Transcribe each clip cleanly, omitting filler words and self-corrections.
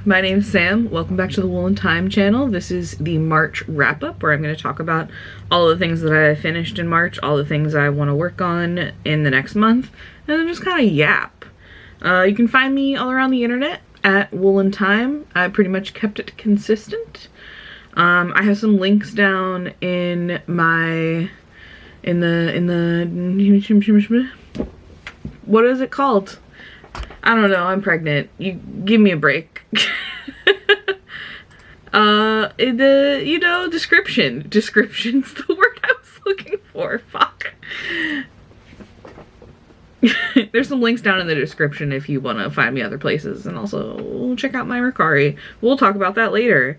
my name's Sam. Welcome back to the Wool and Thyme channel. This is the March wrap-up where I'm going to talk about all the things that I finished in March, all the things I want to work on in the next month, and then just kind of yap. You can find me all around the internet at Wool and Thyme. I pretty much kept it consistent. I have some links down in my what is it called? I don't know, I'm pregnant. You give me a break. In the, description. Description's the word I was looking for. Fuck. There's some links down in the description if you want to find me other places, and also check out my Mercari. We'll talk about that later.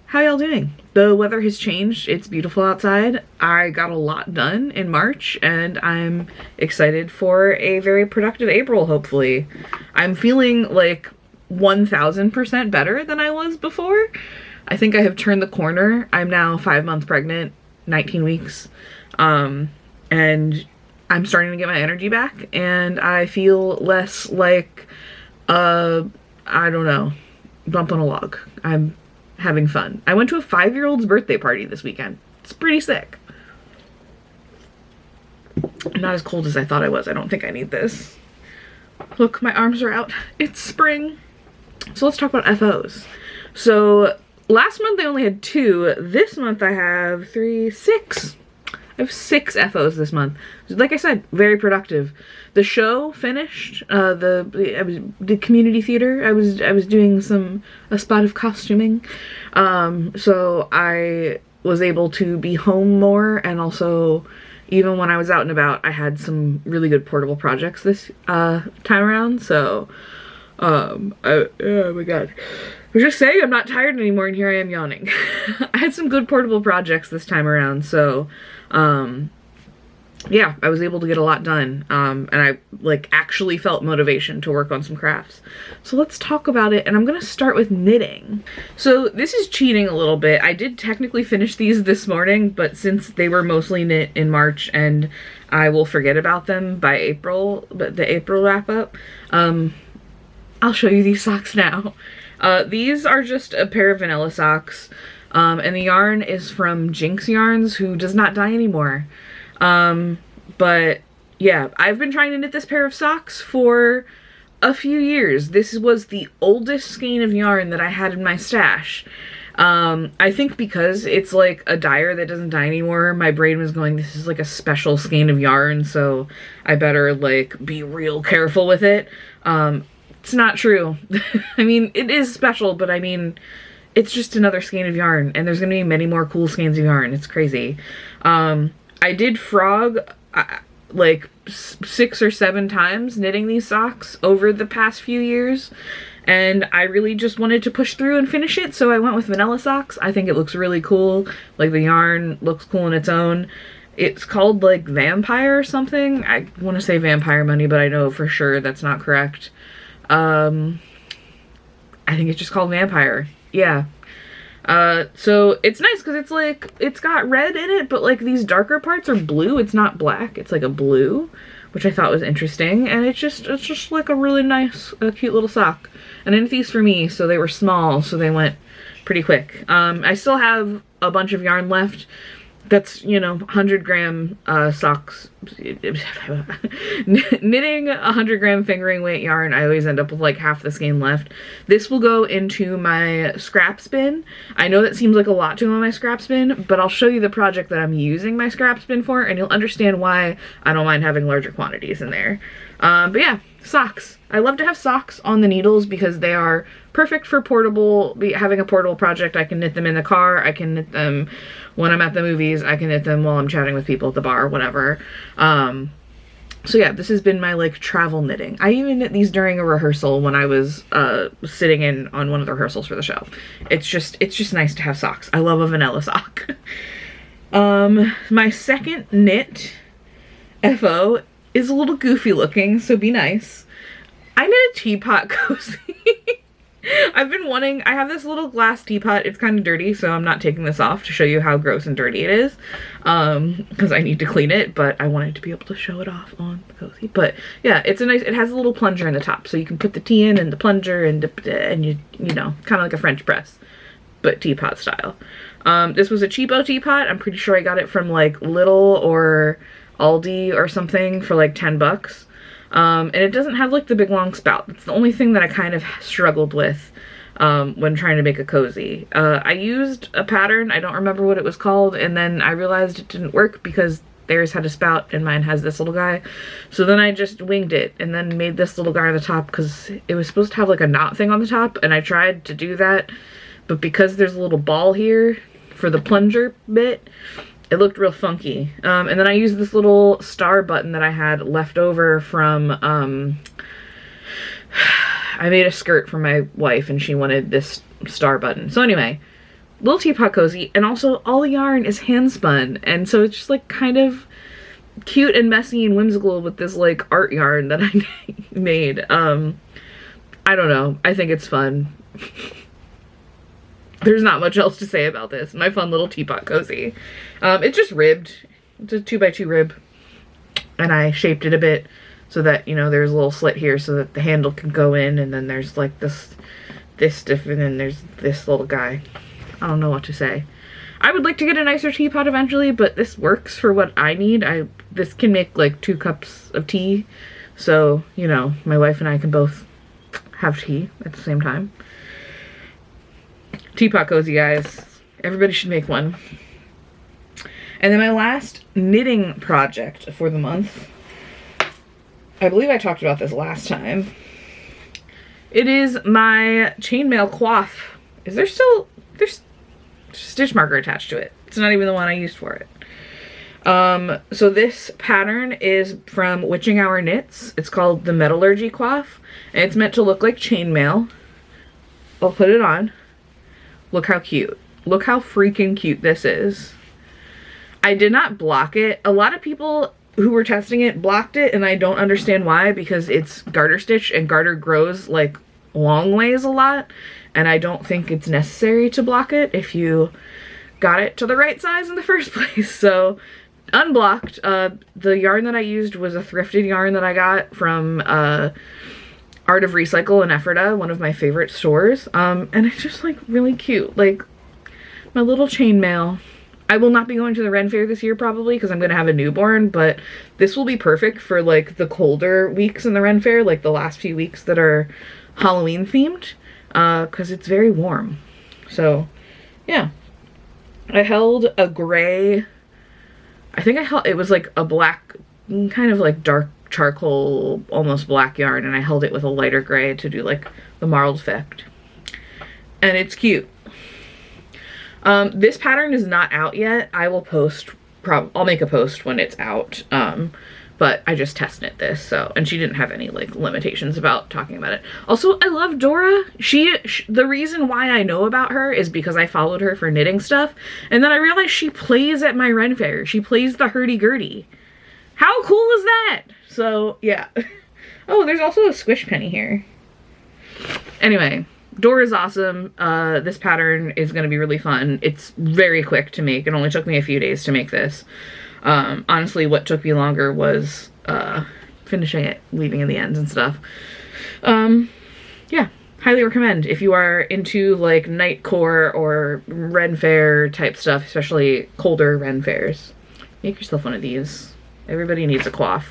How y'all doing? The weather has changed. It's beautiful outside. I got a lot done in March, and I'm excited for a very productive April, hopefully. I'm feeling like 1000% better than I was before. I think I have turned the corner. I'm now 5 months pregnant, 19 weeks, and I'm starting to get my energy back, and I feel less like, I don't know, bump on a log. I'm having fun. I went to a 5-year-old's birthday party this weekend. It's pretty sick. I'm not as cold as I thought I was. I don't think I need this. Look, my arms are out. It's spring. So let's talk about FOs. So last month I only had 2. This month I have 6. I have 6 FOs this month. Like I said, very productive. The show finished. The community theater. I was doing a spot of costuming. So I was able to be home more, and also even when I was out and about, I had some really good portable projects this time around. So oh my god. I was just saying I'm not tired anymore, and here I am yawning. I had some good portable projects this time around, so yeah, I was able to get a lot done, and I actually felt motivation to work on some crafts. So let's talk about it, and I'm gonna start with knitting. So this is cheating a little bit. I did technically finish these this morning, but since they were mostly knit in March and I will forget about them by April, but the April wrap up, I'll show you these socks now. These are just a pair of vanilla socks, and the yarn is from Gynx yarns, who does not dye anymore. But yeah, I've been trying to knit this pair of socks for a few years. This was the oldest skein of yarn that I had in my stash. I think because it's like a dyer that doesn't dye anymore, my brain was going, this is like a special skein of yarn, so I better be real careful with it. It's not true. I mean, it is special, but I mean, it's just another skein of yarn, and there's gonna be many more cool skeins of yarn. It's crazy. I did frog like 6 or 7 times knitting these socks over the past few years, and I really just wanted to push through and finish it, so I went with vanilla socks. I think it looks really cool. Like, the yarn looks cool on its own. It's called like Vampire or something. I want to say Vampire Money, but I know for sure that's not correct. I think it's just called Vampire. Yeah. So it's nice because it's got red in it, but these darker parts are blue. It's not black. It's like a blue, which I thought was interesting. And it's just like a really nice, cute little sock. And I knit these for me, so they were small, so they went pretty quick. I still have a bunch of yarn left. That's, 100-gram socks. Knitting 100-gram fingering weight yarn, I always end up with half the skein left. This will go into my scraps bin. I know that seems like a lot to go in my scraps bin, but I'll show you the project that I'm using my scraps bin for, and you'll understand why I don't mind having larger quantities in there. But yeah, socks. I love to have socks on the needles because they are perfect for having a portable project. I can knit them in the car. I can knit them when I'm at the movies. I can knit them while I'm chatting with people at the bar, whatever. So yeah, this has been my travel knitting. I even knit these during a rehearsal when I was sitting in on one of the rehearsals for the show. It's just nice to have socks. I love a vanilla sock. My second knit FO is a little goofy looking, so be nice. I knit a teapot cozy. I've been wanting, I have this little glass teapot. It's kind of dirty, so I'm not taking this off to show you how gross and dirty it is. Because I need to clean it, but I wanted to be able to show it off on the cozy. But yeah, it's a nice, it has a little plunger in the top, so you can put the tea in and the plunger and you know, kind of like a French press, but teapot style. This was a cheapo teapot. I'm pretty sure I got it from like Lidl or Aldi or something for like 10 bucks. And it doesn't have like the big long spout. That's the only thing that I kind of struggled with when trying to make a cozy. I used a pattern, I don't remember what it was called, and then I realized it didn't work because theirs had a spout and mine has this little guy. So then I just winged it and then made this little guy on the top because it was supposed to have like a knot thing on the top, and I tried to do that, but because there's a little ball here for the plunger bit, it looked real funky. And then I used this little star button that I had left over from, I made a skirt for my wife and she wanted this star button. So anyway, little teapot cozy, and also all the yarn is hand spun. And so it's just like kind of cute and messy and whimsical with this like art yarn that I made. I don't know. I think it's fun. There's not much else to say about this. My fun little teapot cozy. It's just ribbed. It's a 2x2 rib. And I shaped it a bit so that, you know, there's a little slit here so that the handle can go in, and then there's like this stuff, and then there's this little guy. I don't know what to say. I would like to get a nicer teapot eventually, but this works for what I need. This can make like 2 cups of tea. So, you know, my wife and I can both have tea at the same time. Teapot cozy, guys. Everybody should make one. And then my last knitting project for the month. I believe I talked about this last time. It is my chainmail coif. There's stitch marker attached to it. It's not even the one I used for it. So this pattern is from Witching Hour Knits. It's called the Metallurgy Coif, and it's meant to look like chainmail. I'll put it on. Look how cute. Look how freaking cute this is. I did not block it. A lot of people who were testing it blocked it, and I don't understand why, because it's garter stitch and garter grows like long ways a lot, and I don't think it's necessary to block it if you got it to the right size in the first place. So unblocked. The yarn that I used was a thrifted yarn that I got from Art of Recycle in Ephrata, one of my favorite stores. And it's just like really cute. Like my little chainmail. I will not be going to the Ren Fair this year probably because I'm going to have a newborn, but this will be perfect for like the colder weeks in the Ren Fair, like the last few weeks that are Halloween themed, because it's very warm. So yeah, I held a gray, I think it was like a black, kind of like dark charcoal, almost black yarn, and I held it with a lighter gray to do like the marled effect. And it's cute. This pattern is not out yet. I will post, I'll make a post when it's out. But I just test knit this, so, and she didn't have any like limitations about talking about it. Also, I love Dora. The reason why I know about her is because I followed her for knitting stuff, and then I realized she plays at my Ren Fair. She plays the hurdy-gurdy. How cool is that? So, yeah. Oh, there's also a squish penny here. Anyway, Dora's awesome. This pattern is going to be really fun. It's very quick to make. It only took me a few days to make this. Honestly, what took me longer was finishing it, weaving in the ends and stuff. Yeah, highly recommend if you are into like night core or Ren Fair type stuff, especially colder Ren Fairs. Make yourself one of these. Everybody needs a coif.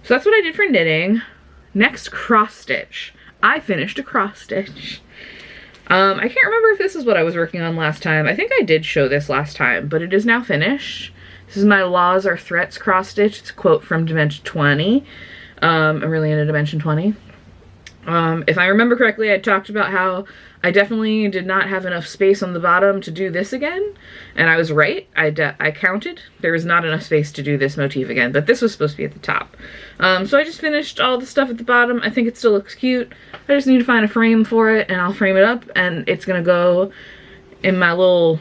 So that's what I did for knitting. Next, cross stitch. I finished a cross stitch. I can't remember if this is what I was working on last time. I think I did show this last time, but it is now finished. This is my Laws Are Threats cross stitch. It's a quote from Dimension 20. I'm really into Dimension 20. If I remember correctly, I talked about how I definitely did not have enough space on the bottom to do this again, and I was right. I counted. There was not enough space to do this motif again, but this was supposed to be at the top. So I just finished all the stuff at the bottom. I think it still looks cute. I just need to find a frame for it, and I'll frame it up, and it's gonna go in my little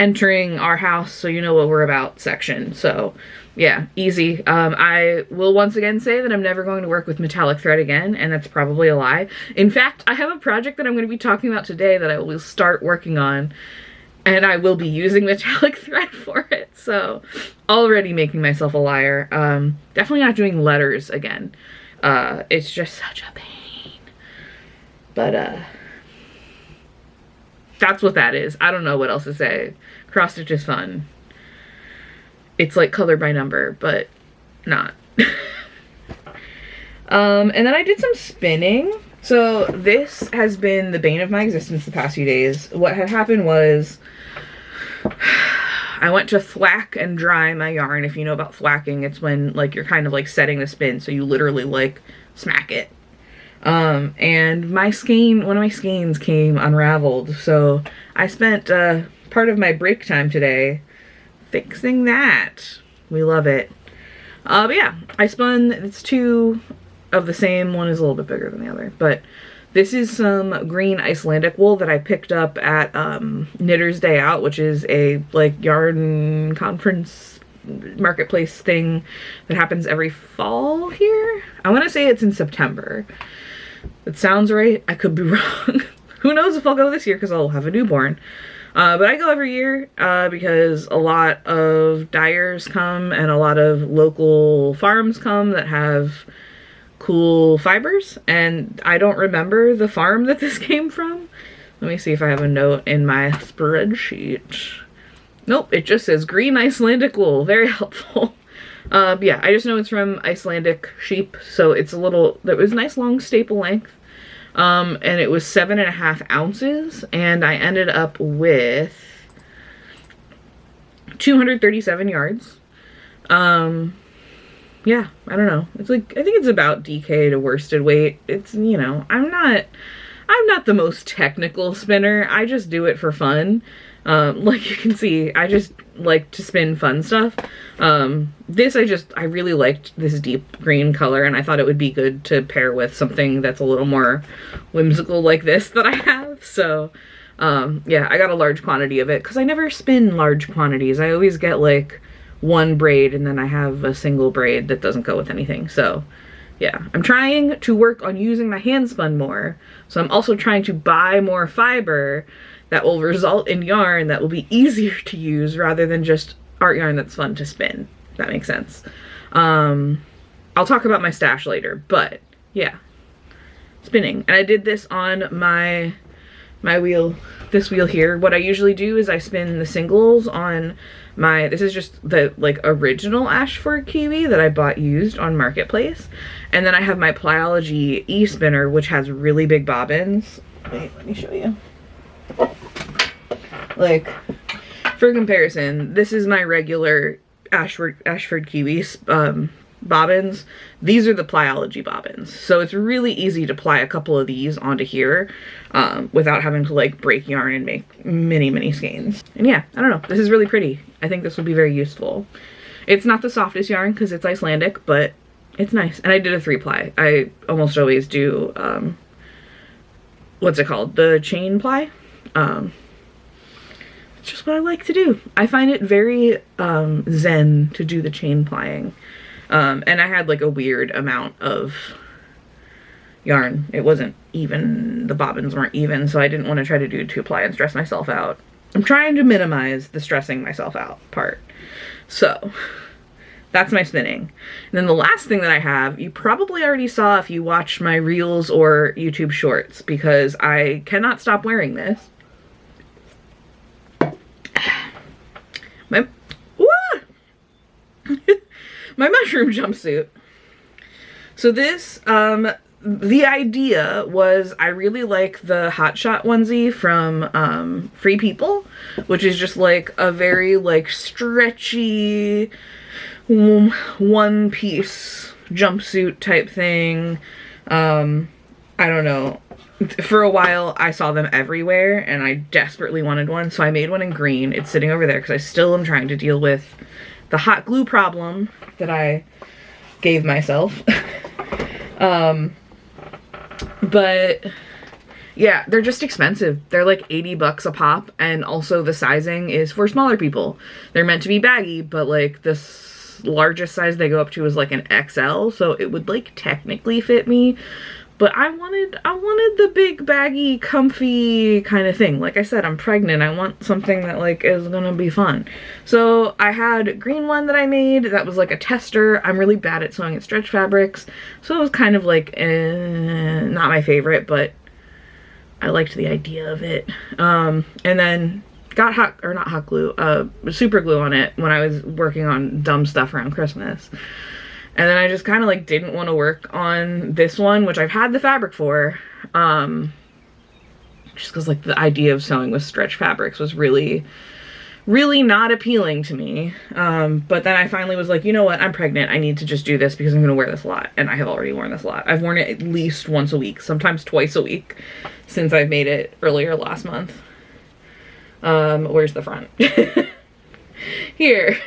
entering our house so you know what we're about section. So Yeah, easy. I will once again say that I'm never going to work with metallic thread again, and that's probably a lie. In fact, I have a project that I'm going to be talking about today that I will start working on, and I will be using metallic thread for it, so already making myself a liar. Definitely not doing letters again. It's just such a pain. But, that's what that is. I don't know what else to say. Cross stitch is fun. It's like color by number, but not. And then I did some spinning. So this has been the bane of my existence the past few days. What had happened was I went to thwack and dry my yarn. If you know about thwacking, it's when like you're kind of like setting the spin, so you literally like smack it. And my skein, one of my skeins came unraveled, so I spent part of my break time today fixing that. We love it. But yeah, I spun, it's two of the same. One is a little bit bigger than the other, but this is some green Icelandic wool that I picked up at Knitter's Day Out, which is a like yarn conference marketplace thing that happens every fall here. I want to say it's in September. It sounds right. I could be wrong. Who knows if I'll go this year because I'll have a newborn. But I go every year because a lot of dyers come and a lot of local farms come that have cool fibers, and I don't remember the farm that this came from. Let me see if I have a note in my spreadsheet. Nope, it just says green Icelandic wool. Very helpful. Yeah, I just know it's from Icelandic sheep, so it's a little, it was a nice long staple length. And it was 7.5 ounces, and I ended up with 237 yards. Yeah, I don't know. It's like, I think it's about DK to worsted weight. It's, you know, I'm not the most technical spinner. I just do it for fun. Like you can see, I just like to spin fun stuff. I really liked this deep green color, and I thought it would be good to pair with something that's a little more whimsical like this that I have. So, yeah, I got a large quantity of it because I never spin large quantities. I always get like one braid and then I have a single braid that doesn't go with anything. So yeah, I'm trying to work on using my hand spun more. So I'm also trying to buy more fiber that will result in yarn that will be easier to use rather than just art yarn that's fun to spin. If that makes sense. I'll talk about my stash later, but yeah, spinning. And I did this on my wheel, this wheel here. What I usually do is I spin the singles on my, this is just the like original Ashford kiwi that I bought used on Marketplace. And then I have my Plyology e-spinner, which has really big bobbins. Wait, let me show you. Like, for comparison, this is my regular Ashford kiwi bobbins. These are the Plyology bobbins. So it's really easy to ply a couple of these onto here without having to like break yarn and make mini skeins. And yeah, I don't know. This is really pretty. I think this will be very useful. It's not the softest yarn because it's Icelandic, but it's nice. And I did a 3-ply. I almost always do, what's it called? The chain ply. It's just what I like to do. I find it very zen to do the chain plying. And I had like a weird amount of yarn. It wasn't even, the bobbins weren't even, so I didn't want to try to do 2-ply and stress myself out. I'm trying to minimize the stressing myself out part. So that's my spinning. And then the last thing that I have, you probably already saw if you watch my reels or YouTube shorts, because I cannot stop wearing this. My my mushroom jumpsuit. So this, the idea was I really like the Hot Shot onesie from Free People, which is just like a very like stretchy one-piece jumpsuit type thing. I don't know. For a while I saw them everywhere and I desperately wanted one, so I made one in green. It's sitting over there because I still am trying to deal with the hot glue problem that I gave myself. But yeah, they're just expensive. They're like 80 bucks a pop, and also the sizing is for smaller people. They're meant to be baggy, but like this, largest size they go up to is like an XL, so it would like technically fit me. But I wanted the big, baggy, comfy kind of thing. Like I said, I'm pregnant. I want something that like is gonna be fun. So I had a green one that I made that was like a tester. I'm really bad at sewing at stretch fabrics, so it was kind of like not my favorite, but I liked the idea of it. And then got super glue on it when I was working on dumb stuff around Christmas. And then I just kind of like didn't want to work on this one, which I've had the fabric for, just because like the idea of sewing with stretch fabrics was really not appealing to me. But then I finally was like, you know what, I'm pregnant. I need to just do this because I'm going to wear this a lot. And I have already worn this a lot. I've worn it at least once a week, sometimes twice a week since I've made it earlier last month. Where's the front? Here.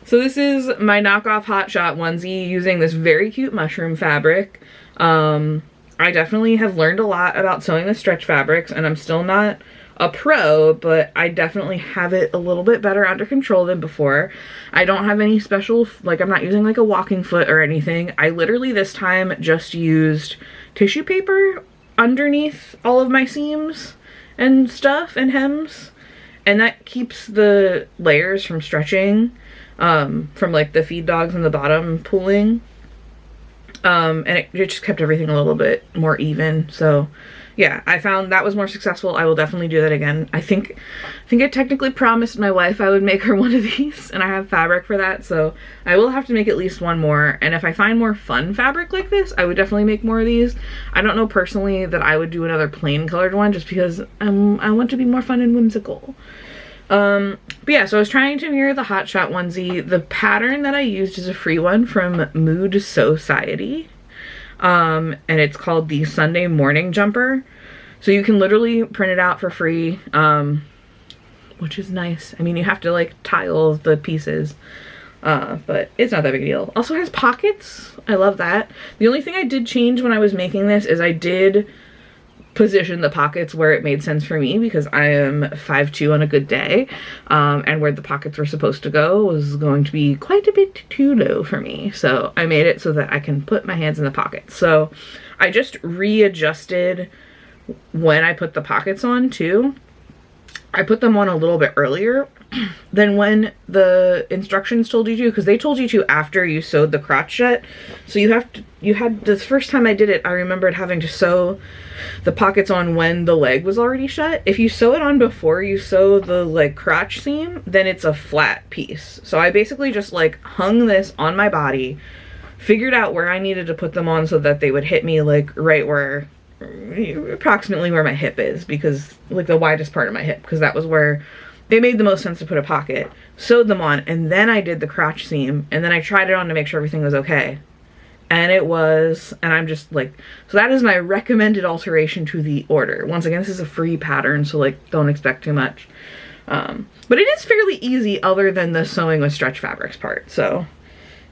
So this is my knockoff Hot Shot onesie using this very cute mushroom fabric. I definitely have learned a lot about sewing with stretch fabrics, and I'm still not a pro, but I definitely have it a little bit better under control than before. I don't have any special, like I'm not using like a walking foot or anything. I literally this time just used tissue paper underneath all of my seams and stuff and hems, and that keeps the layers from stretching. From like the feed dogs in the bottom pulling, and it just kept everything a little bit more even. So yeah, I found that was more successful. I will definitely do that again. I think I technically promised my wife I would make her one of these, and I have fabric for that, so I will have to make at least one more. And if I find more fun fabric like this, I would definitely make more of these. I don't know personally that I would do another plain colored one, just because I want to be more fun and whimsical. But yeah, so I was trying to mirror the Hot Shot onesie. The pattern that I used is a free one from Mood Society. And it's called the Sunday Morning Jumper. So you can literally print it out for free, which is nice. I mean, you have to like tile the pieces, but it's not that big a deal. Also has pockets. I love that. The only thing I did change when I was making this is I did position the pockets where it made sense for me, because I am 5'2" on a good day, and where the pockets were supposed to go was going to be quite a bit too low for me. So I made it so that I can put my hands in the pockets. So I just readjusted when I put the pockets on too. I put them on a little bit earlier than when the instructions told you to, because they told you to after you sewed the crotch shut. So you had the first time I did it, I remembered having to sew the pockets on when the leg was already shut. If you sew it on before you sew the like crotch seam, then it's a flat piece. So I basically just like hung this on my body, figured out where I needed to put them on so that they would hit me like right where, approximately where my hip is, because like the widest part of my hip, because that was where they made the most sense to put a pocket. Sewed them on, and then I did the crotch seam, and then I tried it on to make sure everything was okay. And it was, and I'm just like, so that is my recommended alteration to the order. Once again, this is a free pattern, so like don't expect too much. But it is fairly easy other than the sewing with stretch fabrics part. So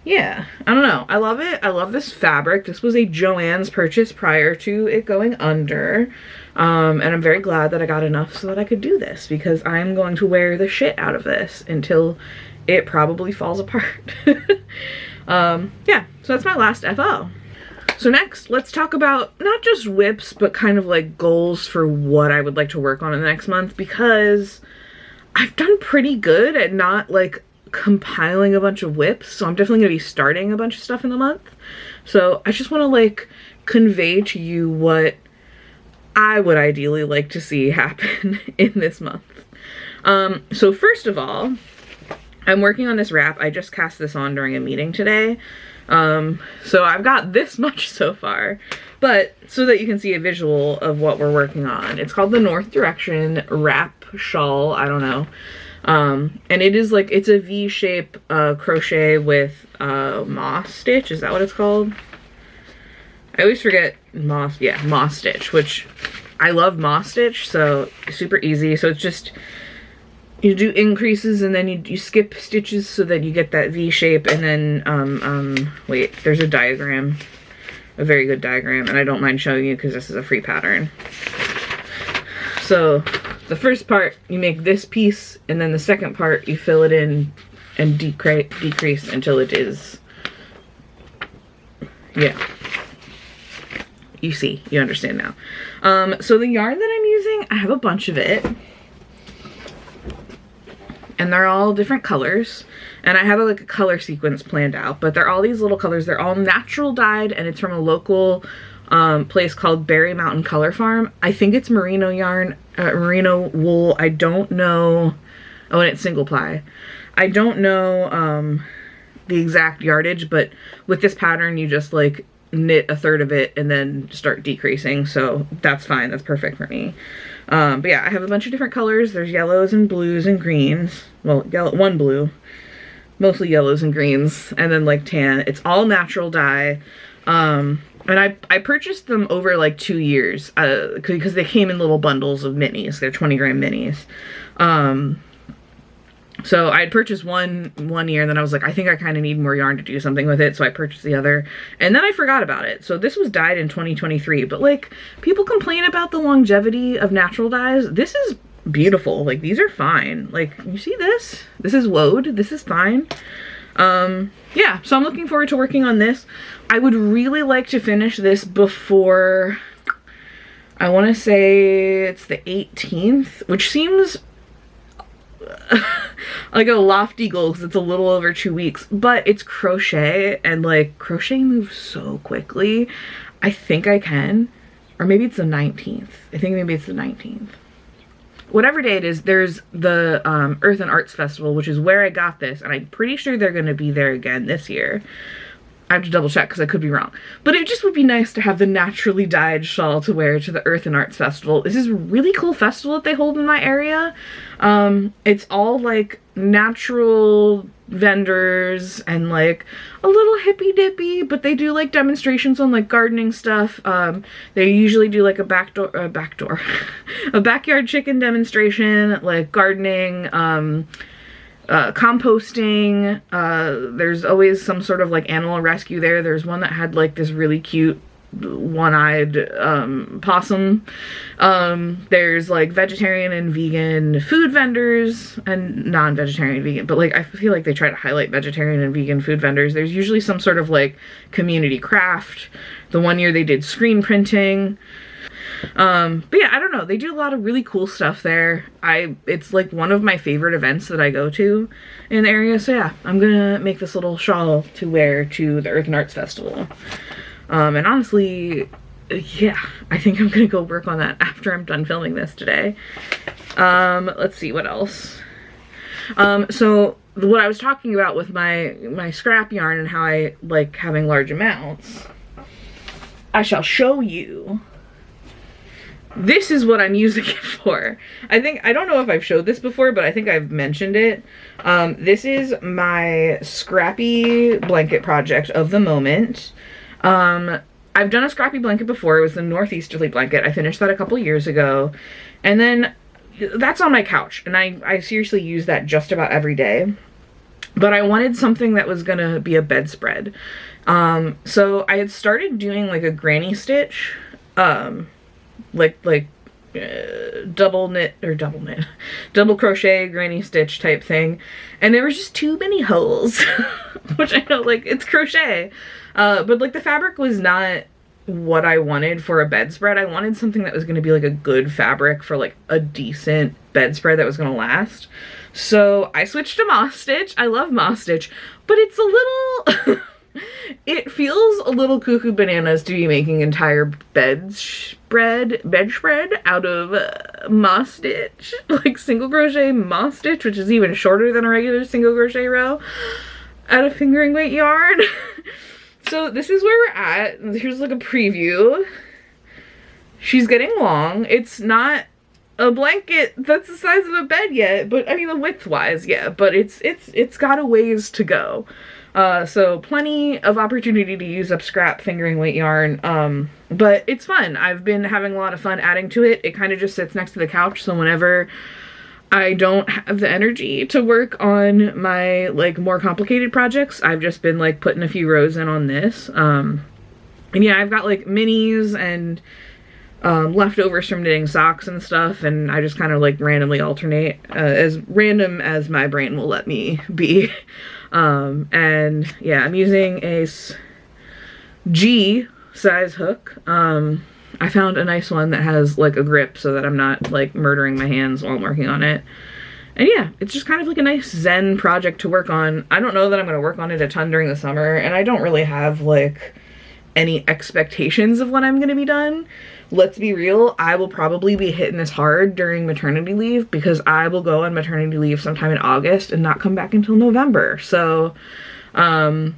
yeah, I don't know. I love it. I love this fabric. This was a Joann's purchase prior to it going under. And I'm very glad that I got enough so that I could do this, because I'm going to wear the shit out of this until it probably falls apart. Yeah, so that's my last FO. So next, let's talk about not just whips, but kind of like goals for what I would like to work on in the next month, because I've done pretty good at not like compiling a bunch of whips, so I'm definitely gonna be starting a bunch of stuff in the month. So I just want to like convey to you what I would ideally like to see happen in this month. So first of all, I'm working on this wrap. I just cast this on during a meeting today. So I've got this much so far, but so that you can see a visual of what we're working on. It's called the North Direction Wrap Shawl. I don't know. And it is like, it's a V-shape crochet with moss stitch. Is that what it's called? I always forget moss. Yeah, moss stitch, which I love moss stitch, so super easy. So it's just, you do increases and then you skip stitches so that you get that V shape. And then, wait, there's a diagram, a very good diagram, and I don't mind showing you because this is a free pattern. So the first part, you make this piece, and then the second part, you fill it in and decrease until it is, yeah. You see, you understand now. So the yarn that I'm using, I have a bunch of it. And they're all different colors. And I have like a color sequence planned out, but they're all these little colors. They're all natural dyed, and it's from a local place called Berry Mountain Color Farm. I think it's merino yarn, merino wool. I don't know. Oh, and it's single ply. I don't know the exact yardage, but with this pattern, you just like knit a third of it and then start decreasing. So that's fine. That's perfect for me. But yeah, I have a bunch of different colors. There's yellows and blues and greens. Well, one blue, mostly yellows and greens, and then like tan. It's all natural dye. And I purchased them over like 2 years because they came in little bundles of minis. They're 20-gram minis. So I had purchased one year, and then I was like, I think I kind of need more yarn to do something with it, so I purchased the other, and then I forgot about it. So this was dyed in 2023, but like, people complain about the longevity of natural dyes. This is beautiful. Like, these are fine. Like, you see this? This is woad. This is fine. Yeah, so I'm looking forward to working on this. I would really like to finish this before, I want to say it's the 18th, which seems like a lofty goal because it's a little over 2 weeks, but it's crochet, and like crochet moves so quickly. I think I can, or maybe it's the 19th. I think maybe it's the 19th. Whatever day it is, there's the Earth and Arts Festival, which is where I got this, and I'm pretty sure they're going to be there again this year. I have to double check because I could be wrong. But it just would be nice to have the naturally dyed shawl to wear to the Earth and Arts Festival. This is a really cool festival that they hold in my area. It's all like natural vendors and like a little hippy dippy, but they do like demonstrations on like gardening stuff. They usually do like a backyard chicken demonstration, like gardening, composting. There's always some sort of like animal rescue there. There's one that had like this really cute one-eyed possum. There's like vegetarian and vegan food vendors, and non-vegetarian vegan, but like I feel like they try to highlight vegetarian and vegan food vendors. There's usually some sort of like community craft. The one year they did screen printing. But yeah, I don't know. They do a lot of really cool stuff there. It's like one of my favorite events that I go to in the area. So yeah, I'm gonna make this little shawl to wear to the Earth and Arts Festival. And honestly, yeah, I think I'm gonna go work on that after I'm done filming this today. Let's see what else. So what I was talking about with my scrap yarn and how I like having large amounts, I shall show you. This is what I'm using it for. I don't know if I've showed this before, but I think I've mentioned it. This is my scrappy blanket project of the moment. I've done a scrappy blanket before. It was the northeasterly blanket. I finished that a couple years ago. And then that's on my couch, and I seriously use that just about every day. But I wanted something that was gonna be a bedspread. So I had started doing like a granny stitch, double crochet granny stitch type thing, and there was just too many holes. Which I know, like, it's crochet, but like the fabric was not what I wanted for a bedspread. I wanted something that was going to be like a good fabric for like a decent bedspread that was going to last. So I switched to moss stitch. I love moss stitch, but it's a little it feels a little cuckoo bananas to be making entire bedspread out of moss stitch, like single crochet moss stitch, which is even shorter than a regular single crochet row, out of fingering weight yarn. So this is where we're at. Here's like a preview. She's getting long. It's not a blanket that's the size of a bed yet, but I mean the width wise, yeah, but it's got a ways to go. So plenty of opportunity to use up scrap fingering weight yarn, but it's fun. I've been having a lot of fun adding to it. It kind of just sits next to the couch, so whenever I don't have the energy to work on my like more complicated projects, I've just been like putting a few rows in on this. And yeah, I've got like minis and leftovers from knitting socks and stuff, and I just kind of like randomly alternate, as random as my brain will let me be. And yeah, I'm using a G size hook. I found a nice one that has like a grip so that I'm not like murdering my hands while I'm working on it. And yeah, it's just kind of like a nice zen project to work on. I don't know that I'm going to work on it a ton during the summer, and I don't really have like any expectations of when I'm going to be done. Let's be real, I will probably be hitting this hard during maternity leave because I will go on maternity leave sometime in August and not come back until November. So, and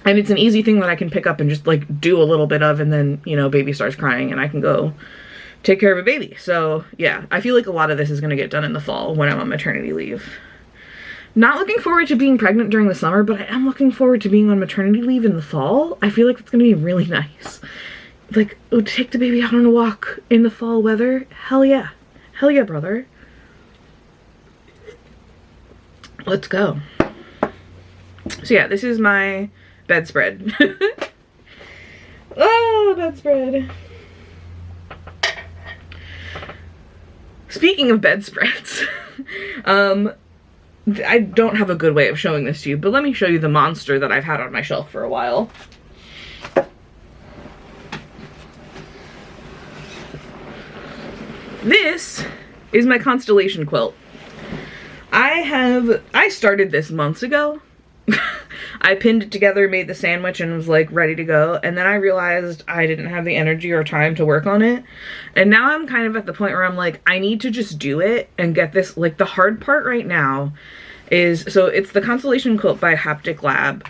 it's an easy thing that I can pick up and just like do a little bit of, and then, you know, baby starts crying and I can go take care of a baby. So yeah, I feel like a lot of this is going to get done in the fall when I'm on maternity leave. Not looking forward to being pregnant during the summer, but I am looking forward to being on maternity leave in the fall. I feel like it's going to be really nice. Like, oh, take the baby out on a walk in the fall weather. Hell yeah. Hell yeah, brother. Let's go. So yeah, this is my bedspread. Oh, bedspread. Speaking of bedspreads, I don't have a good way of showing this to you, but let me show you the monster that I've had on my shelf for a while. This is my constellation quilt. I started this months ago. I pinned it together, made the sandwich, and was like ready to go. And then I realized I didn't have the energy or time to work on it. And now I'm kind of at the point where I'm like, I need to just do it and get this. Like, the hard part right now is, so it's the Constellation Quilt by Haptic Lab.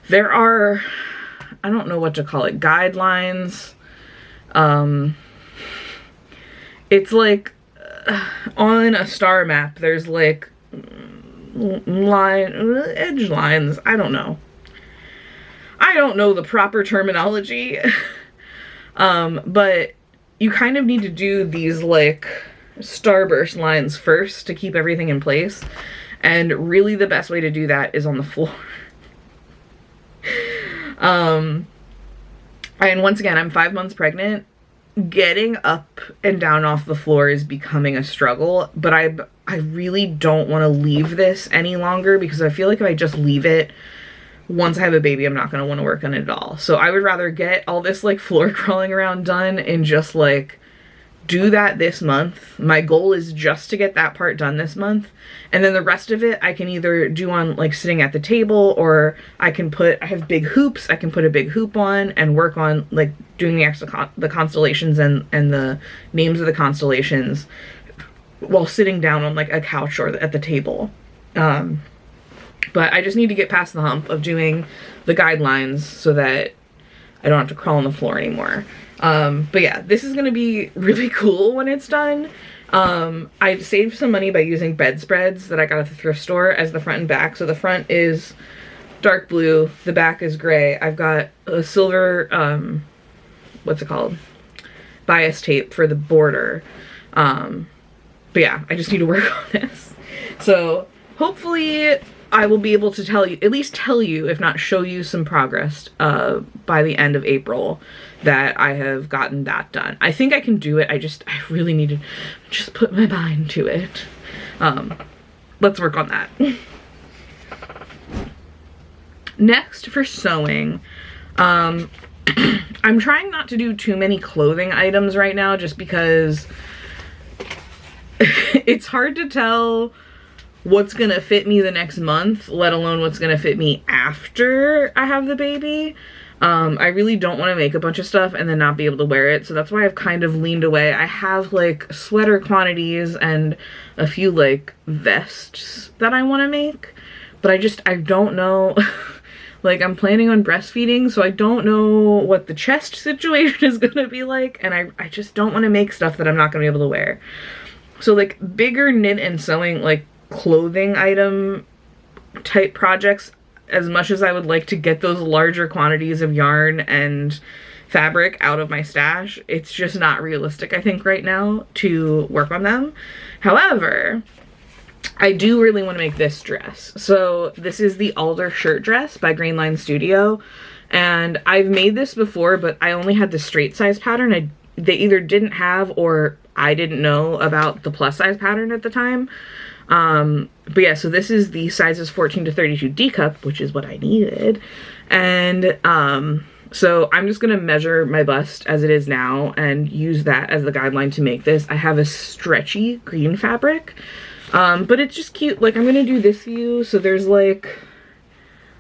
There are, I don't know what to call it, guidelines. It's like on a star map, there's like edge lines. I don't know the proper terminology. But you kind of need to do these like starburst lines first to keep everything in place. And really the best way to do that is on the floor. And once again, I'm 5 months pregnant. Getting up and down off the floor is becoming a struggle, but I really don't want to leave this any longer because I feel like if I just leave it, once I have a baby, I'm not going to want to work on it at all. So I would rather get all this like floor crawling around done and just like do that this month. My goal is just to get that part done this month. And then the rest of it, I can either do on like sitting at the table, or I have big hoops. I can put a big hoop on and work on like doing the constellations and the names of the constellations while sitting down on like a couch or at the table. But I just need to get past the hump of doing the guidelines so that I don't have to crawl on the floor anymore. But yeah, this is going to be really cool when it's done. I saved some money by using bedspreads that I got at the thrift store as the front and back. So the front is dark blue, the back is gray. I've got a silver, what's it called? Bias tape for the border. But yeah, I just need to work on this. So hopefully I will be able to at least tell you, if not show you some progress, by the end of April that I have gotten that done. I think I can do it. I really need to just put my mind to it. Let's work on that. Next, for sewing, I'm trying not to do too many clothing items right now just because it's hard to tell what's gonna fit me the next month, let alone what's gonna fit me after I have the baby. I really don't want to make a bunch of stuff and then not be able to wear it, so that's why I've kind of leaned away. I have like sweater quantities and a few like vests that I want to make, but I don't know. Like, I'm planning on breastfeeding, so I don't know what the chest situation is gonna be like, and I just don't want to make stuff that I'm not gonna be able to wear. So like bigger knit and sewing, like clothing item type projects, as much as I would like to get those larger quantities of yarn and fabric out of my stash, it's just not realistic, I think, right now to work on them. However, I do really want to make this dress. So this is the Alder shirt dress by Green Line Studio, and I've made this before, but I only had the straight size pattern. they either didn't have or I didn't know about the plus size pattern at the time. But yeah, so this is the sizes 14 to 32 D cup, which is what I needed. And so I'm just gonna measure my bust as it is now and use that as the guideline to make this. I have a stretchy green fabric, but it's just cute. Like, I'm gonna do this view, so there's like,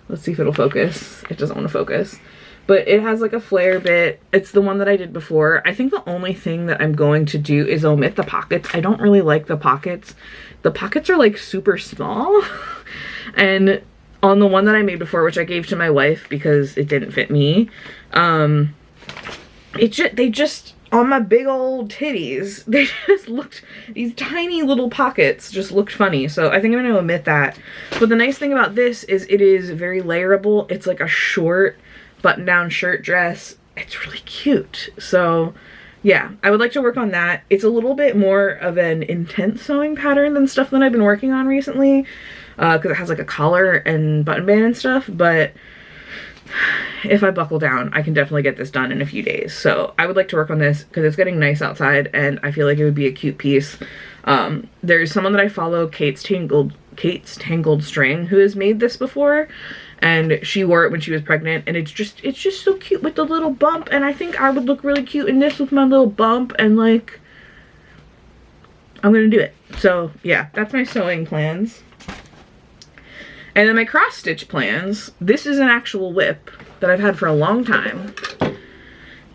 let's see if it'll focus. It doesn't want to focus. But it has like a flare bit. It's the one that I did before. I think the only thing that I'm going to do is omit the pockets. I don't really like the pockets. The pockets are like super small. And on the one that I made before, which I gave to my wife because it didn't fit me, they just, on my big old titties, they just looked, these tiny little pockets just looked funny. So I think I'm going to omit that. But the nice thing about this is it is very layerable. It's like a short button-down shirt dress. It's really cute. So yeah, I would like to work on that. It's a little bit more of an intense sewing pattern than stuff that I've been working on recently, because it has like a collar and button band and stuff, but if I buckle down, I can definitely get this done in a few days. So I would like to work on this because it's getting nice outside and I feel like it would be a cute piece. There's someone that I follow, Kate's Tangled String, who has made this before, and she wore it when she was pregnant, and it's just so cute with the little bump, and I think I would look really cute in this with my little bump, and like, I'm gonna do it. So yeah, that's my sewing plans. And then my cross stitch plans. This is an actual whip that I've had for a long time.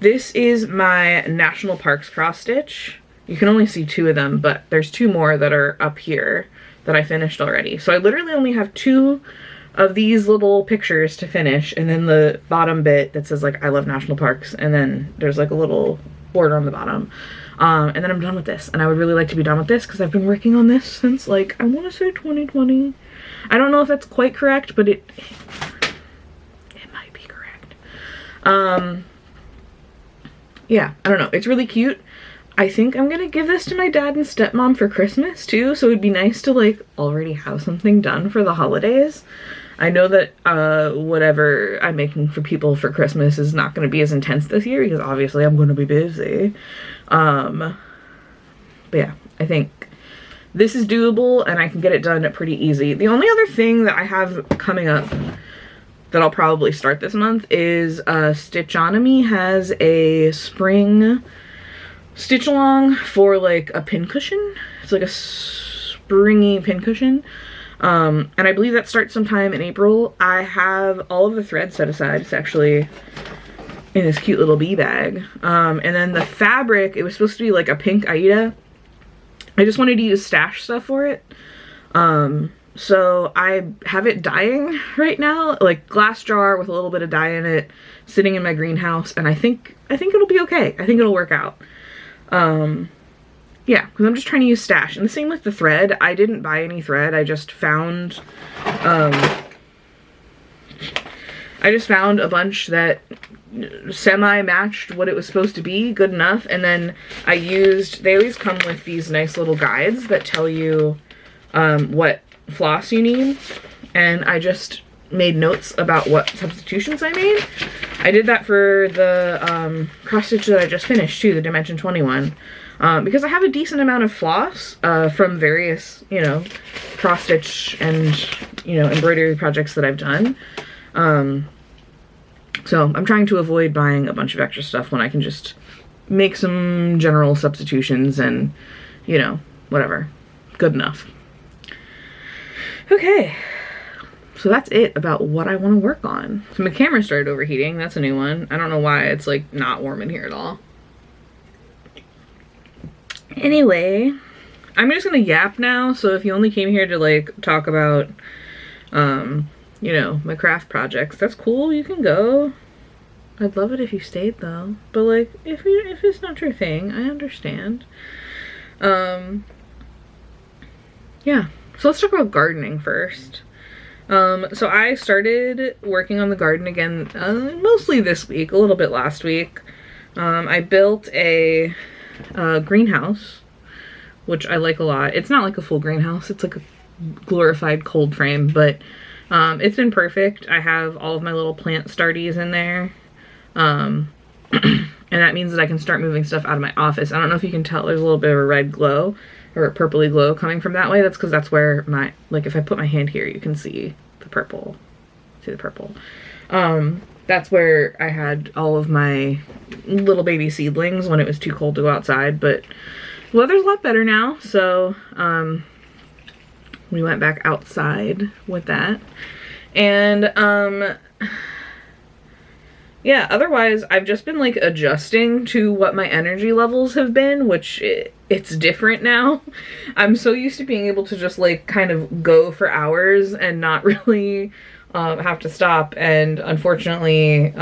This is my National Parks cross stitch. You can only see 2 of them, but there's 2 more that are up here that I finished already. So I literally only have 2 of these little pictures to finish, and then the bottom bit that says like I love national parks, and then there's like a little border on the bottom, and then I'm done with this. And I would really like to be done with this because I've been working on this since like, I want to say 2020. I don't know if that's quite correct, but it might be correct. Yeah, I don't know, it's really cute. I think I'm gonna give this to my dad and stepmom for Christmas too, so it'd be nice to like already have something done for the holidays. I know that whatever I'm making for people for Christmas is not going to be as intense this year because obviously I'm going to be busy. But yeah, I think this is doable and I can get it done pretty easy. The only other thing that I have coming up that I'll probably start this month is Stitchonomy has a spring stitch along for like a pincushion. It's like a springy pincushion. And I believe that starts sometime in April. I have all of the thread set aside. It's actually in this cute little bee bag. And then the fabric, it was supposed to be like a pink Aida. I just wanted to use stash stuff for it. So I have it dyeing right now, like glass jar with a little bit of dye in it, sitting in my greenhouse, and I think it'll be okay. I think it'll work out. Yeah, because I'm just trying to use stash. And the same with the thread. I didn't buy any thread. I just found a bunch that semi-matched what it was supposed to be, good enough. And then I used, they always come with these nice little guides that tell you what floss you need. And I just made notes about what substitutions I made. I did that for the cross stitch that I just finished too, the Dimension 21. Because I have a decent amount of floss from various, you know, cross stitch and, you know, embroidery projects that I've done. So I'm trying to avoid buying a bunch of extra stuff when I can just make some general substitutions and, you know, whatever. Good enough. Okay. So that's it about what I want to work on. So my camera started overheating. That's a new one. I don't know why it's like not warm in here at all. Anyway, I'm just gonna yap now, so if you only came here to like talk about you know, my craft projects, that's cool, you can go. I'd love it if you stayed though, but like if it's not your thing, I understand. Yeah, so let's talk about gardening first. So I started working on the garden again mostly this week, a little bit last week. I built a greenhouse, which I like a lot. It's not like a full greenhouse, it's like a glorified cold frame, but it's been perfect. I have all of my little plant starties in there. And that means that I can start moving stuff out of my office. I don't know if you can tell, there's a little bit of a red glow or a purpley glow coming from that way. That's because that's where my, like if I put my hand here, you can see the purple. See the purple. That's where I had all of my little baby seedlings when it was too cold to go outside, but the weather's a lot better now, so we went back outside with that. And yeah, otherwise I've just been like adjusting to what my energy levels have been, which it's different now. I'm so used to being able to just like kind of go for hours and not really have to stop, and unfortunately,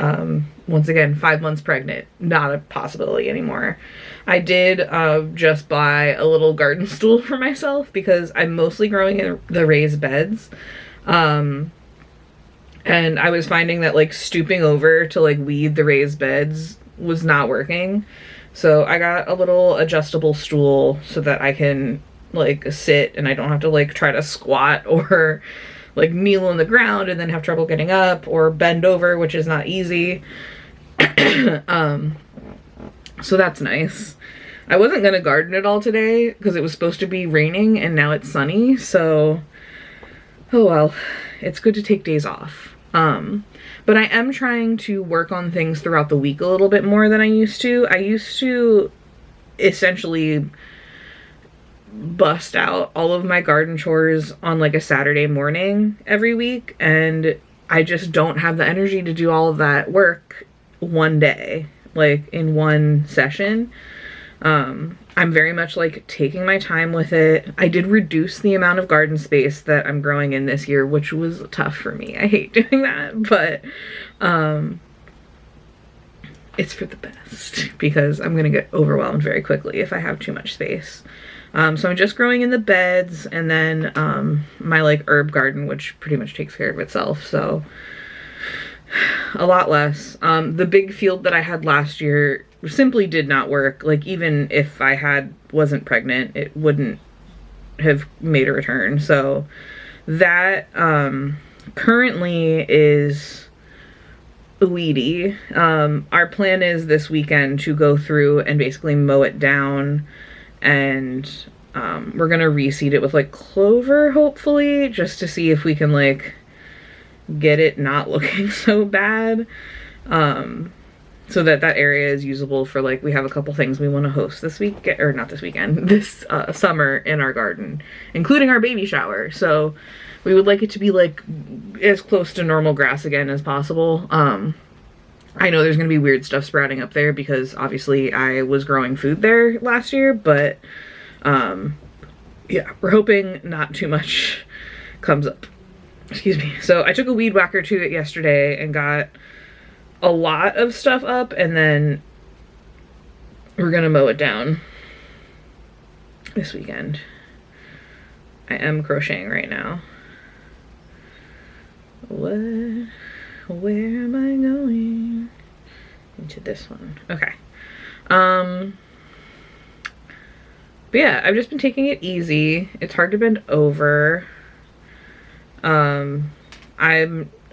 once again, 5 months pregnant, not a possibility anymore. I did just buy a little garden stool for myself because I'm mostly growing in the raised beds. And I was finding that like stooping over to like weed the raised beds was not working. So I got a little adjustable stool so that I can like sit and I don't have to like try to squat or like kneel on the ground and then have trouble getting up, or bend over, which is not easy. So that's nice. I wasn't gonna garden at all today because it was supposed to be raining and now it's sunny, so oh well, it's good to take days off. But I am trying to work on things throughout the week a little bit more than I used to. I used to essentially bust out all of my garden chores on like a Saturday morning every week, and I just don't have the energy to do all of that work one day, like in one session. I'm very much like taking my time with it. I did reduce the amount of garden space that I'm growing in this year, which was tough for me. I hate doing that, but it's for the best because I'm gonna get overwhelmed very quickly if I have too much space. So I'm just growing in the beds, and then my like herb garden, which pretty much takes care of itself, so a lot less. The big field that I had last year simply did not work. Like even if I wasn't pregnant, it wouldn't have made a return. So that currently is weedy. Our plan is this weekend to go through and basically mow it down, and we're gonna reseed it with like clover, hopefully, just to see if we can like get it not looking so bad, so that area is usable for like, we have a couple things we want to host this week, or not this weekend, this summer in our garden, including our baby shower. So we would like it to be like as close to normal grass again as possible. I know there's gonna be weird stuff sprouting up there because obviously I was growing food there last year, but yeah, we're hoping not too much comes up. Excuse me. So I took a weed whacker to it yesterday and got a lot of stuff up, and then we're gonna mow it down this weekend. I am crocheting right now. Where am I going? Into this one. Okay. But yeah, I've just been taking it easy. It's hard to bend over. I'm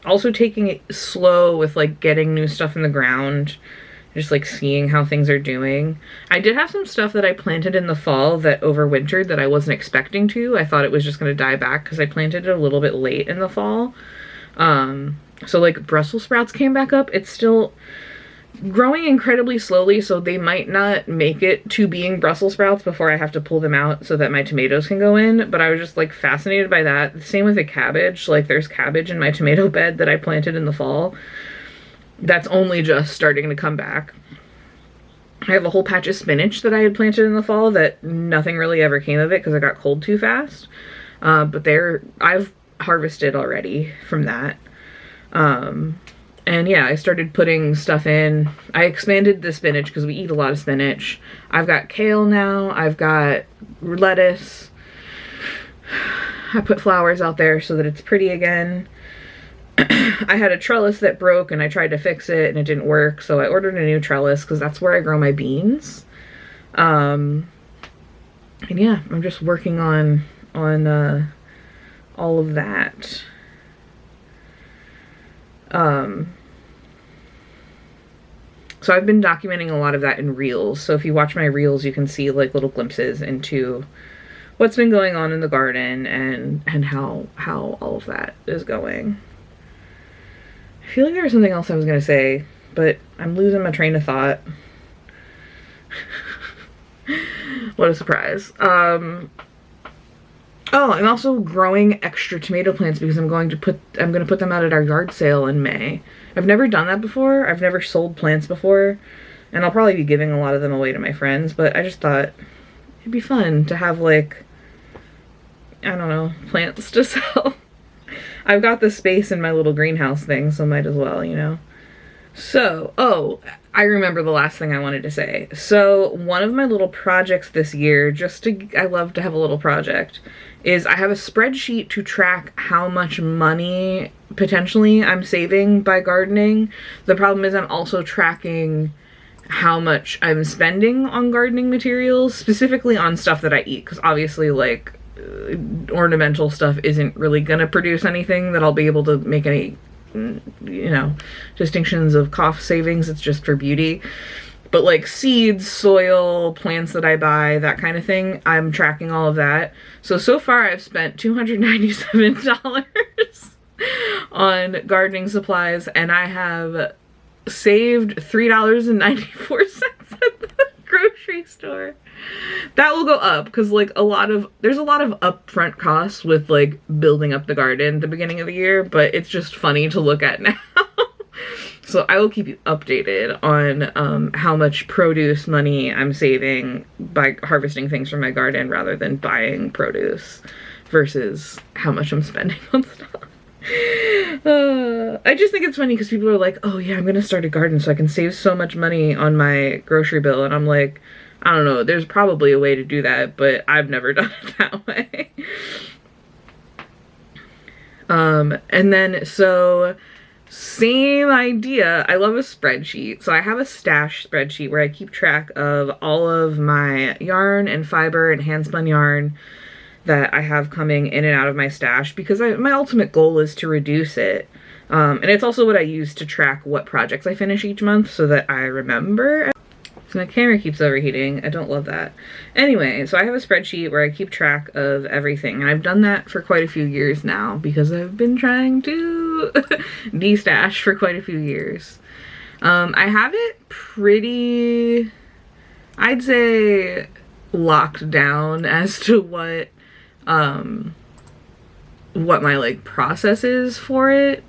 also taking it slow with like getting new stuff in the ground, just like seeing how things are doing. I did have some stuff that I planted in the fall that overwintered that I wasn't expecting to. I thought it was just going to die back because I planted it a little bit late in the fall. So like Brussels sprouts came back up. It's still growing incredibly slowly, so they might not make it to being Brussels sprouts before I have to pull them out so that my tomatoes can go in, but I was just like fascinated by that. Same with the cabbage. Like there's cabbage in my tomato bed that I planted in the fall that's only just starting to come back. I have a whole patch of spinach that I had planted in the fall that nothing really ever came of it because it got cold too fast, but I've harvested already from that. And yeah, I started putting stuff in. I expanded the spinach because we eat a lot of spinach. I've got kale now. I've got lettuce. I put flowers out there so that it's pretty again. I had a trellis that broke and I tried to fix it and it didn't work, so I ordered a new trellis because that's where I grow my beans. And yeah, I'm just working on all of that. So I've been documenting a lot of that in reels. So if you watch my reels, you can see like little glimpses into what's been going on in the garden and how all of that is going. I feel like there was something else I was gonna say, but I'm losing my train of thought. What a surprise. Oh, I'm also growing extra tomato plants because I'm gonna put them out at our yard sale in May. I've never done that before. I've never sold plants before, and I'll probably be giving a lot of them away to my friends, but I just thought it'd be fun to have, like, I don't know, plants to sell. I've got the space in my little greenhouse thing, so might as well, you know. So, oh, I remember the last thing I wanted to say. So one of my little projects this year, I love to have a little project, is I have a spreadsheet to track how much money potentially I'm saving by gardening. The problem is I'm also tracking how much I'm spending on gardening materials, specifically on stuff that I eat, because obviously, like, ornamental stuff isn't really gonna produce anything that I'll be able to make any, you know, distinctions of cost savings. It's just for beauty. But like seeds, soil, plants that I buy, that kind of thing, I'm tracking all of that. So far I've spent $297 on gardening supplies, and I have saved $3.94 at the grocery store. That will go up because, like, there's a lot of upfront costs with, like, building up the garden at the beginning of the year, but it's just funny to look at now. So I will keep you updated on how much produce money I'm saving by harvesting things from my garden rather than buying produce versus how much I'm spending on stuff. I just think it's funny because people are like, oh yeah, I'm gonna start a garden so I can save so much money on my grocery bill, and I'm like, I don't know, there's probably a way to do that, but I've never done it that way. And then, so, same idea. I love a spreadsheet. So I have a stash spreadsheet where I keep track of all of my yarn and fiber and hand spun yarn that I have coming in and out of my stash, because my ultimate goal is to reduce it. And it's also what I use to track what projects I finish each month so that I remember. So my camera keeps overheating. I don't love that. Anyway, so I have a spreadsheet where I keep track of everything, and I've done that for quite a few years now because I've been trying to de-stash for quite a few years. I have it pretty, I'd say, locked down as to what my, like, process is for it,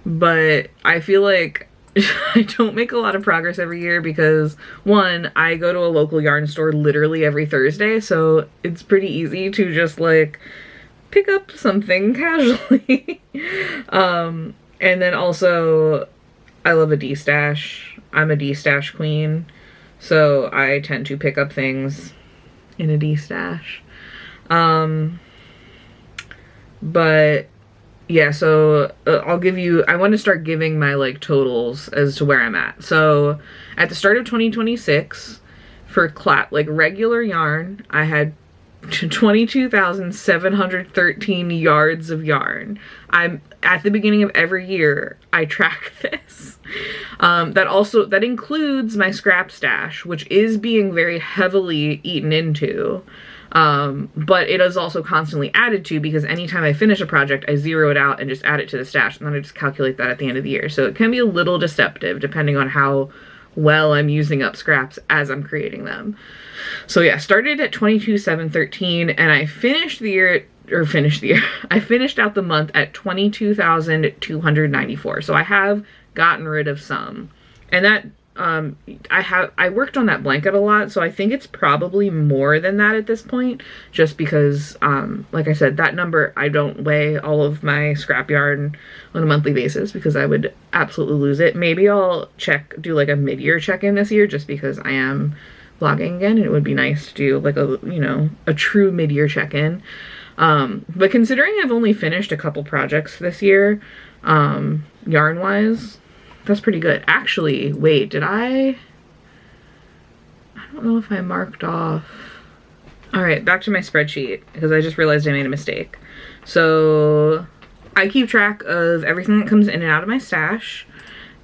but I feel like I don't make a lot of progress every year because, one, I go to a local yarn store literally every Thursday, so it's pretty easy to just, like, pick up something casually. And then also, I love a de-stash. I'm a de-stash queen, so I tend to pick up things in a de-stash. But yeah, so I want to start giving my, like, totals as to where I'm at. So at the start of 2026, for like regular yarn, I had 22,713 yards of yarn. I'm at the beginning of every year, I track this. That includes my scrap stash, which is being very heavily eaten into. But it is also constantly added to, because anytime I finish a project, I zero it out and just add it to the stash, and then I just calculate that at the end of the year. So it can be a little deceptive depending on how well I'm using up scraps as I'm creating them. So yeah, started at 22,713, and I finished I finished out the month at 22,294. So I have gotten rid of some, and that I worked on that blanket a lot, so I think it's probably more than that at this point, just because, like I said, that number, I don't weigh all of my scrap yarn on a monthly basis because I would absolutely lose it. Maybe I'll do like a mid-year check-in this year, just because I am vlogging again, and it would be nice to do like a, you know, a true mid-year check-in. But considering I've only finished a couple projects this year, yarn-wise, that's pretty good. Actually, wait, I don't know if I marked off. All right, back to my spreadsheet, because I just realized I made a mistake. So I keep track of everything that comes in and out of my stash,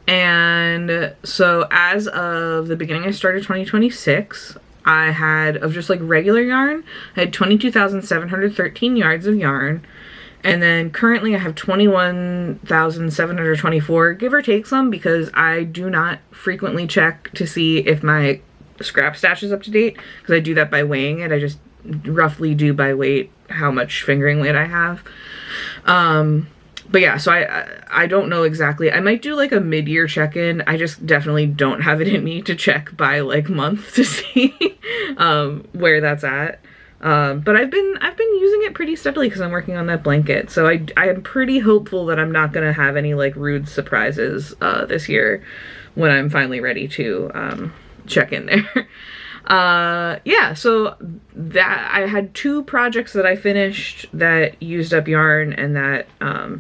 And so as of the beginning, I started 2026, I had, of just like regular yarn, I had 22,713 yards of yarn. And then currently I have 21,724, give or take some, because I do not frequently check to see if my scrap stash is up to date, because I do that by weighing it. I just roughly do by weight how much fingering weight I have. But yeah, so I don't know exactly. I might do like a mid-year check-in. I just definitely don't have it in me to check by like month to see where that's at. But I've been using it pretty steadily because I'm working on that blanket. So I am pretty hopeful that I'm not gonna have any like rude surprises this year when I'm finally ready to check in there. Yeah, so that I had 2 projects that I finished that used up yarn and that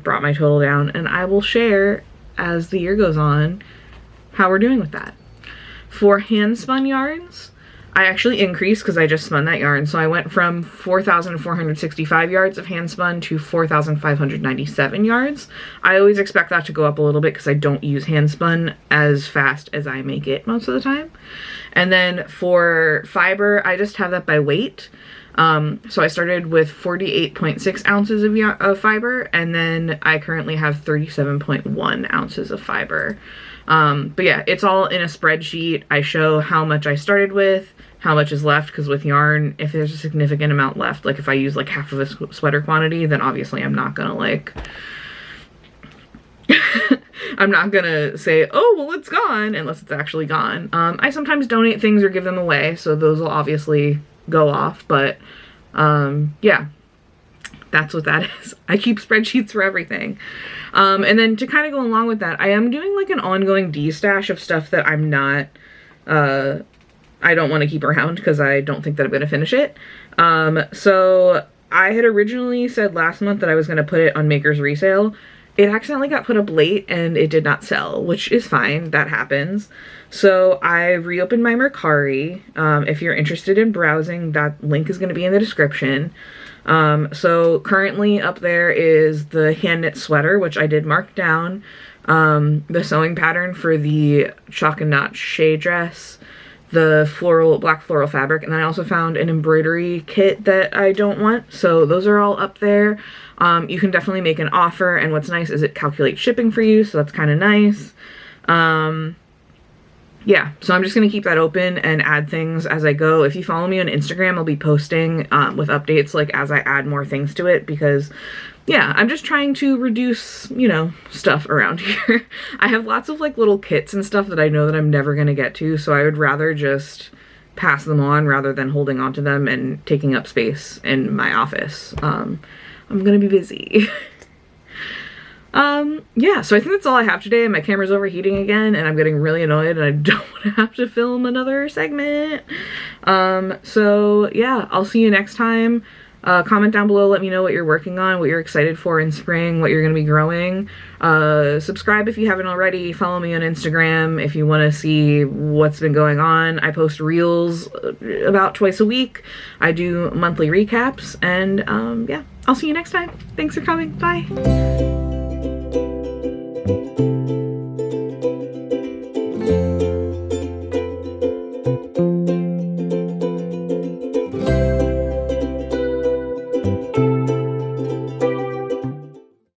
brought my total down, and I will share as the year goes on how we're doing with that. For hand spun yarns, I actually increased because I just spun that yarn. So I went from 4,465 yards of hand spun to 4,597 yards. I always expect that to go up a little bit because I don't use hand spun as fast as I make it most of the time. And then for fiber, I just have that by weight. So I started with 48.6 ounces of fiber, and then I currently have 37.1 ounces of fiber. But yeah, it's all in a spreadsheet. I show how much I started with, how much is left, because with yarn, if there's a significant amount left, like if I use like half of a sweater quantity, then obviously I'm not gonna like I'm not gonna say, oh, well, it's gone, unless it's actually gone. I sometimes donate things or give them away, so those will obviously go off, but yeah, that's what that is. I keep spreadsheets for everything. And then to kind of go along with that, I am doing like an ongoing de-stash of stuff that I'm not, I don't want to keep around because I don't think that I'm going to finish it. So I had originally said last month that I was going to put it on Maker's Resale. It accidentally got put up late and it did not sell, which is fine. That happens. So I reopened my Mercari. If you're interested in browsing, that link is going to be in the description. So currently up there is the hand knit sweater, which I did mark down, the sewing pattern for the chalk and notch shade dress, the black floral fabric, and then I also found an embroidery kit that I don't want. So those are all up there. You can definitely make an offer, and what's nice is it calculates shipping for you, so that's kind of nice. Yeah, so I'm just going to keep that open and add things as I go. If you follow me on Instagram, I'll be posting with updates like as I add more things to it, because yeah, I'm just trying to reduce, you know, stuff around here. I have lots of like little kits and stuff that I know that I'm never going to get to, so I would rather just pass them on rather than holding on to them and taking up space in my office. I'm going to be busy. Yeah, so I think that's all I have today. My camera's overheating again and I'm getting really annoyed and I don't want to have to film another segment. So yeah, I'll see you next time. Comment down below, let me know what you're working on, what you're excited for in spring, what you're going to be growing. Subscribe if you haven't already. Follow me on Instagram if you want to see what's been going on. I post reels about twice a week. I do monthly recaps, and yeah, I'll see you next time. Thanks for coming. Bye.